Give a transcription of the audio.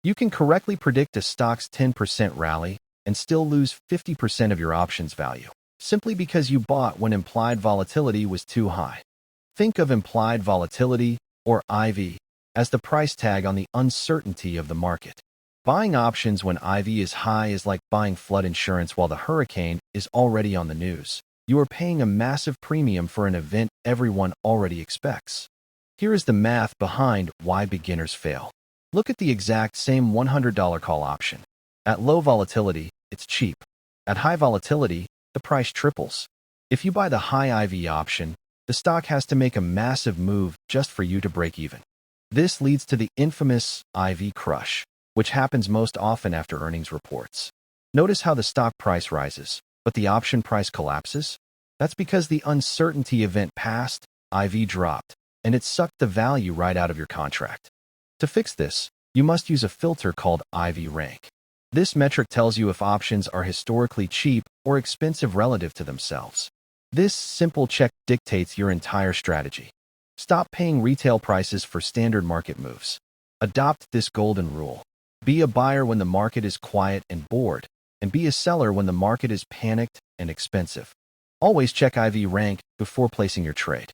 You can correctly predict a stock's 10% rally and still lose 50% of your options value, simply because you bought when implied volatility was too high. Think of implied volatility, or IV, as the price tag on the uncertainty of the market. Buying options when IV is high is like buying flood insurance while the hurricane is already on the news. You are paying a massive premium for an event everyone already expects. Here is the math behind why beginners fail. Look at the exact same $100 call option. At low volatility, it's cheap. At high volatility, the price triples. If you buy the high IV option, the stock has to make a massive move just for you to break even. This leads to the infamous IV crush, which happens most often after earnings reports. Notice how the stock price rises, but the option price collapses? That's because the uncertainty event passed, IV dropped, and it sucked the value right out of your contract. To fix this, you must use a filter called IV rank. This metric tells you if options are historically cheap or expensive relative to themselves. This simple check dictates your entire strategy. Stop paying retail prices for standard market moves. Adopt this golden rule. Be a buyer when the market is quiet and bored, and be a seller when the market is panicked and expensive. Always check IV rank before placing your trade.